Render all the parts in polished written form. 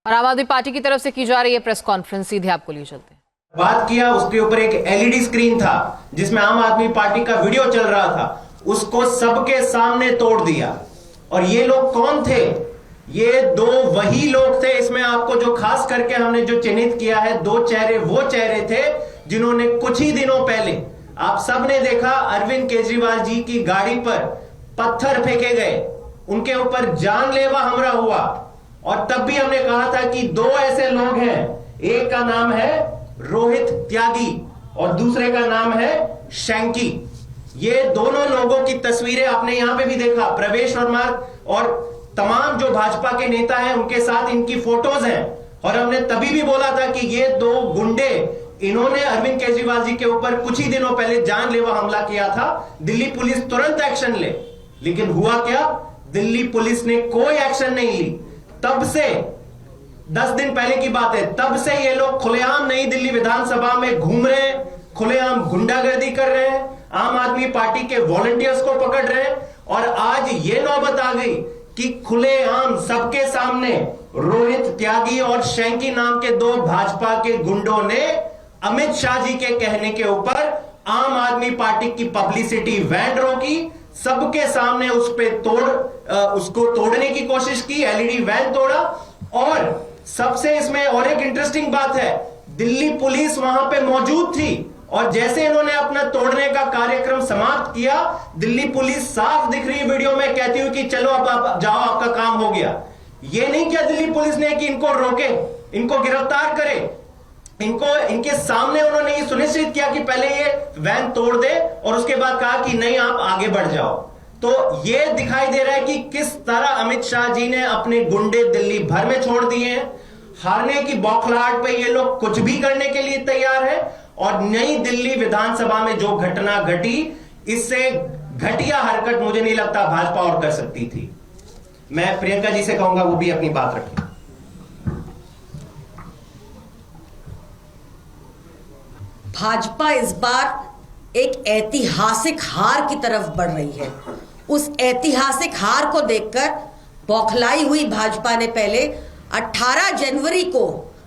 और आम आदमी पार्टी की तरफ से की जा रही है प्रेस कॉन्फ्रेंस, सीधे आपको लिए चलते हैं। बात किया, उसके ऊपर एक एलईडी स्क्रीन था जिसमें आम आदमी पार्टी का वीडियो चल रहा था, उसको सबके सामने तोड़ दिया। और ये लोग कौन थे? ये दो वही लोग थे। इसमें आपको जो खास करके हमने जो चिन्हित किया है, दो चेहरे वो चेहरे थे जिन्होंने कुछ ही दिनों पहले आप सबने देखा अरविंद केजरीवाल जी की गाड़ी पर पत्थर फेंके गए, उनके ऊपर जानलेवा हमला हुआ। और तब भी हमने कहा था कि दो ऐसे लोग हैं, एक का नाम है रोहित त्यागी और दूसरे का नाम है शैंकी। ये दोनों लोगों की तस्वीरें आपने यहां पे भी देखा, प्रवेश वर्मा और तमाम जो भाजपा के नेता हैं उनके साथ इनकी फोटोज हैं। और हमने तभी भी बोला था कि ये दो गुंडे, इन्होंने अरविंद केजरीवाल जी के ऊपर कुछ ही दिनों पहले जानलेवा हमला किया था, दिल्ली पुलिस तुरंत एक्शन ले। लेकिन हुआ क्या? दिल्ली पुलिस ने कोई एक्शन नहीं ली। तब से 10 दिन पहले की बात है, तब से ये लोग खुलेआम नई दिल्ली विधानसभा में घूम रहे हैं, खुलेआम गुंडागर्दी कर रहे हैं, आम आदमी पार्टी के वॉलंटियर्स को पकड़ रहे हैं। और आज ये नौबत आ गई कि खुलेआम सबके सामने रोहित त्यागी और शैंकी नाम के दो भाजपा के गुंडों ने अमित शाह जी के कहने के ऊपर आम आदमी पार्टी की पब्लिसिटी वैन रोकी, सबके सामने उस पे उसको तोड़ने की कोशिश की, एलईडी वैन तोड़ा। और सबसे इसमें और एक इंटरेस्टिंग बात है, दिल्ली पुलिस वहां पे मौजूद थी और जैसे इन्होंने अपना तोड़ने का कार्यक्रम समाप्त किया, दिल्ली पुलिस साफ दिख रही है वीडियो में, कहती हुई कि चलो अब आप जाओ, आपका काम हो गया। ये नहीं किया दिल्ली पुलिस ने कि इनको रोके, इनको गिरफ्तार करे। इनके सामने उन्होंने ये सुनिश्चित किया कि पहले ये वैन तोड़ दे और उसके बाद कहा कि नहीं, आप आगे बढ़ जाओ। तो ये दिखाई दे रहा है कि किस तरह अमित शाह जी ने अपने गुंडे दिल्ली भर में छोड़ दिए हैं। हारने की बौखलाहट पे ये लोग कुछ भी करने के लिए तैयार है। और नई दिल्ली विधानसभा में जो घटना घटी, इससे घटिया हरकत मुझे नहीं लगता भाजपा और कर सकती थी। मैं प्रियंका जी से कहूंगा वो भी अपनी बात रखें। भाजपा इस बार एक ऐतिहासिक हार की तरफ बढ़ रही है। उस ऐतिहासिक हार को देखकर बौखलाई हुई भाजपा ने पहले 18 जनवरी को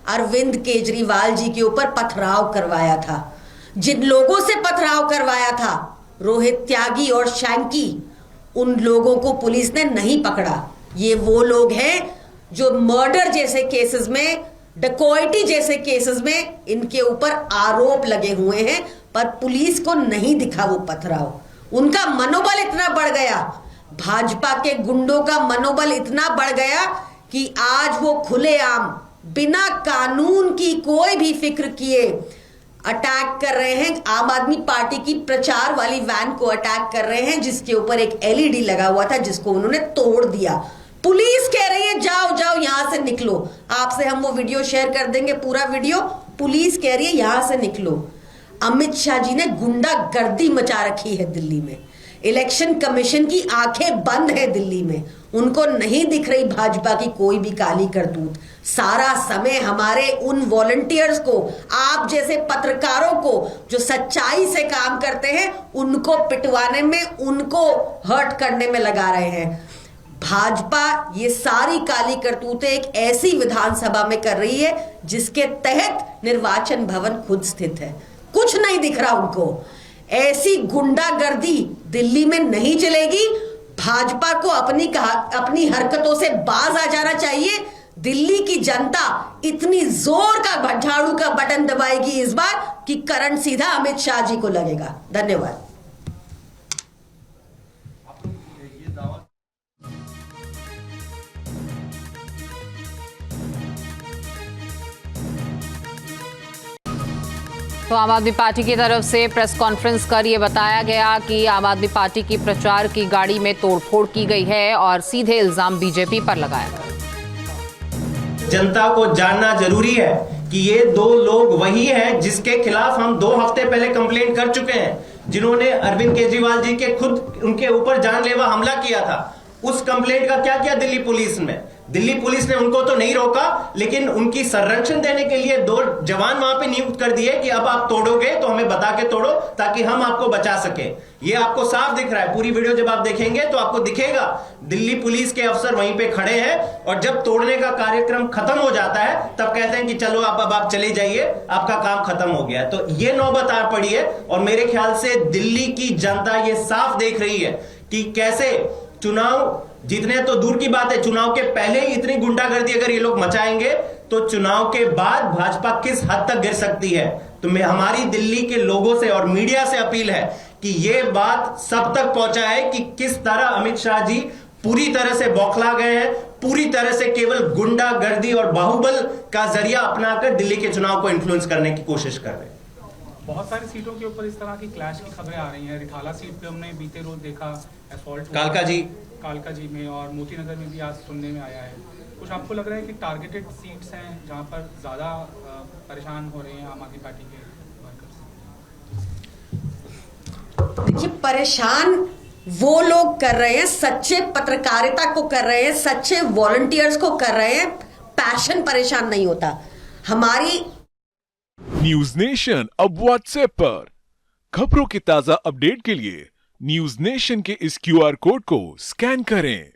अरविंद केजरीवाल जी के ऊपर पथराव करवाया था। जिन लोगों से पथराव करवाया था, रोहित त्यागी और शैंकी, उन लोगों को पुलिस ने नहीं पकड़ा। ये वो लोग हैं जो मर्डर जैसे केसेस में, डकैती जैसे केसेस में इनके ऊपर आरोप लगे हुए हैं, पर पुलिस को नहीं दिखा वो पथराव। उनका मनोबल इतना बढ़ गया, भाजपा के गुंडों का मनोबल इतना बढ़ गया कि आज वो खुलेआम बिना कानून की कोई भी फिक्र किए अटैक कर रहे हैं। आम आदमी पार्टी की प्रचार वाली वैन को अटैक कर रहे हैं, जिसके ऊपर एक एलईडी लगा हुआ था, जिसको उन्होंने तोड़ दिया। पुलिस कह रही है जाओ जाओ यहां से निकलो। आपसे हम वो वीडियो शेयर कर देंगे, पूरा वीडियो। पुलिस कह रही है यहां से निकलो। अमित शाह जी ने गुंडागर्दी मचा रखी है दिल्ली में। इलेक्शन कमीशन की आंखें बंद है दिल्ली में, उनको नहीं दिख रही भाजपा की कोई भी काली करतूत। सारा समय हमारे उन वॉलंटियर्स को, आप जैसे पत्रकारों को जो सच्चाई से काम करते हैं, उनको पिटवाने में, उनको हर्ट करने में लगा रहे हैं। भाजपा ये सारी काली करतूतें एक ऐसी विधानसभा में कर रही है जिसके तहत निर्वाचन भवन खुद स्थित है। कुछ नहीं दिख रहा उनको। ऐसी गुंडागर्दी दिल्ली में नहीं चलेगी। भाजपा को अपनी हरकतों से बाज आ जाना चाहिए। दिल्ली की जनता इतनी जोर का झाड़ू का बटन दबाएगी इस बार कि करंट सीधा अमित शाह जी को लगेगा। धन्यवाद। तो आम आदमी पार्टी की तरफ से प्रेस कॉन्फ्रेंस कर ये बताया गया कि आम आदमी पार्टी की प्रचार की गाड़ी में तोड़फोड़ की गई है और सीधे इल्जाम बीजेपी पर लगाया गया। जनता को जानना जरूरी है कि ये दो लोग वही हैं जिसके खिलाफ हम 2 हफ्ते पहले कंप्लेंट कर चुके हैं, जिन्होंने अरविंद केजरीवाल जी के खुद उनके ऊपर जानलेवा हमला किया था। उस कंप्लेंट का क्या किया दिल्ली पुलिस में? दिल्ली पुलिस ने उनको तो नहीं रोका, लेकिन उनकी संरक्षण देने के लिए 2 जवान वहां पे नियुक्त कर दिए कि अब आप तोड़ोगे तो हमें बता के तोड़ो ताकि हम आपको बचा सके। ये आपको साफ दिख रहा है। पूरी वीडियो जब आप देखेंगे तो आपको दिखेगा दिल्ली पुलिस के अफसर वहीं पे खड़े हैं, और जब तोड़ने का कार्यक्रम खत्म हो जाता है तब कहते हैं कि चलो अब आप चले जाइए, आपका काम खत्म हो गया। तो ये नौबत आ पड़ी है, और मेरे ख्याल से दिल्ली की जनता ये साफ देख रही है कि कैसे चुनाव जीतने तो दूर की बात है, चुनाव के पहले ही इतनी गुंडागर्दी अगर ये लोग मचाएंगे तो चुनाव के बाद भाजपा किस हद तक गिर सकती है। तो मैं हमारी दिल्ली के लोगों से और मीडिया से अपील है कि ये बात सब तक पहुंचाए कि किस तरह अमित शाह जी पूरी तरह से बौखला गए हैं, पूरी तरह से केवल गुंडागर्दी और बाहुबल का जरिया अपनाकर दिल्ली के चुनाव को इन्फ्लुएंस करने की कोशिश कर रहे हैं। बहुत सारी सीटों के ऊपर इस तरह की क्लैश की खबरें आ रही हैं। रिठाला सीट पे हमने बीते रोज देखा असॉल्ट कालका जी में, और मोती नगर में भी आज सुनने में आया है। कुछ आपको लग रहा है कि टारगेटेड सीट्स हैं जहां पर ज्यादा परेशान हो रहे हैं आम आदमी पार्टी के वर्कर्स? देखिए, परेशान वो लोग कर रहे हैं, सच्चे पत्रकारिता को कर रहे हैं, सच्चे वॉलंटियर्स को कर रहे हैं। पैशन परेशान नहीं होता। हमारी न्यूज नेशन अब व्हाट्सएप पर खबरों के ताजा अपडेट के लिए न्यूज नेशन के इस QR कोड को स्कैन करें।